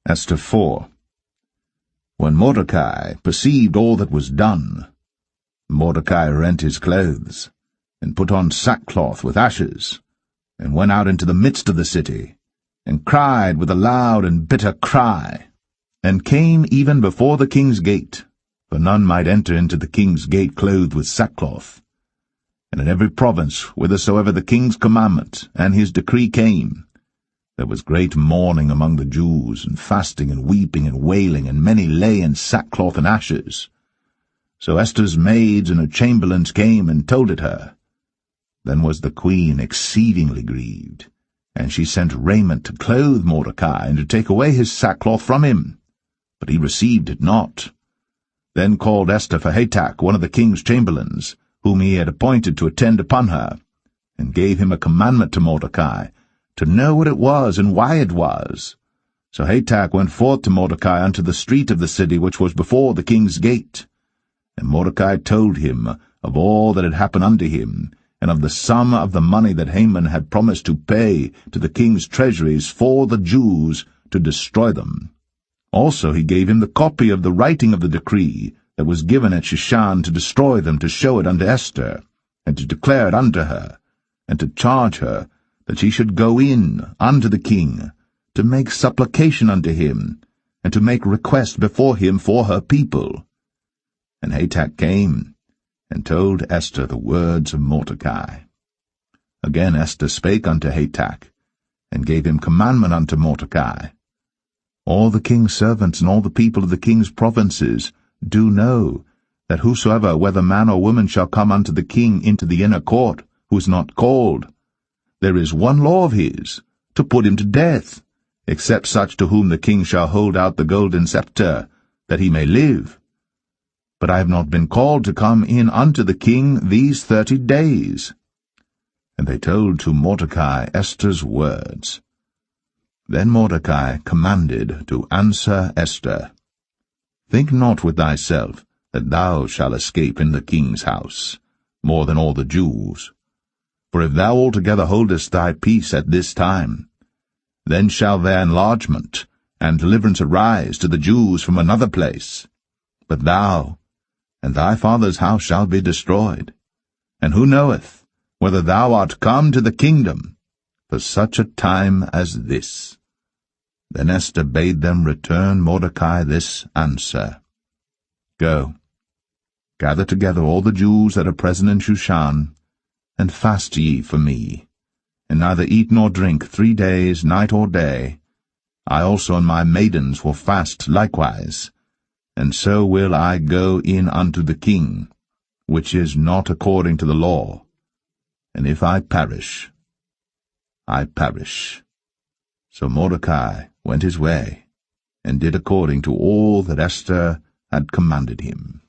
Esther 4. When Mordecai perceived all that was done, Mordecai rent his clothes, and put on sackcloth with ashes, and went out into the midst of the city, and cried with a loud and bitter cry, and came even before the king's gate, for none might enter into the king's gate clothed with sackcloth. And in every province, whithersoever the king's commandment and his decree came, there was great mourning among the Jews, and fasting, and weeping, and wailing, and many lay in sackcloth and ashes. So Esther's maids and her chamberlains came and told it her. Then was the queen exceedingly grieved, and she sent raiment to clothe Mordecai, and to take away his sackcloth from him. But he received it not. Then called Esther for Hatach, one of the king's chamberlains, whom he had appointed to attend upon her, and gave him a commandment to Mordecai, to know what it was and why it was. So Hatach went forth to Mordecai unto the street of the city which was before the king's gate. And Mordecai told him of all that had happened unto him, and of the sum of the money that Haman had promised to pay to the king's treasuries for the Jews to destroy them. Also he gave him the copy of the writing of the decree that was given at Shushan to destroy them, to show it unto Esther, and to declare it unto her, and to charge her that she should go in unto the king, to make supplication unto him, and to make request before him for her people. And Hatach came, and told Esther the words of Mordecai. Again Esther spake unto Hatach, and gave him commandment unto Mordecai. All the king's servants and all the people of the king's provinces do know that whosoever, whether man or woman, shall come unto the king into the inner court, who is not called, there is one law of his, to put him to death, except such to whom the king shall hold out the golden scepter, that he may live. But I have not been called to come in unto the king these 30 days. And they told to Mordecai Esther's words. Then Mordecai commanded to answer Esther, Think not with thyself that thou shalt escape in the king's house, more than all the Jews. For if thou altogether holdest thy peace at this time, then shall their enlargement and deliverance arise to the Jews from another place. But thou and thy father's house shall be destroyed. And who knoweth whether thou art come to the kingdom for such a time as this? Then Esther bade them return Mordecai this answer. Go, gather together all the Jews that are present in Shushan, and fast ye for me, and neither eat nor drink 3 days, night or day. I also and my maidens will fast likewise, and so will I go in unto the king, which is not according to the law. And if I perish, I perish. So Mordecai went his way, and did according to all that Esther had commanded him.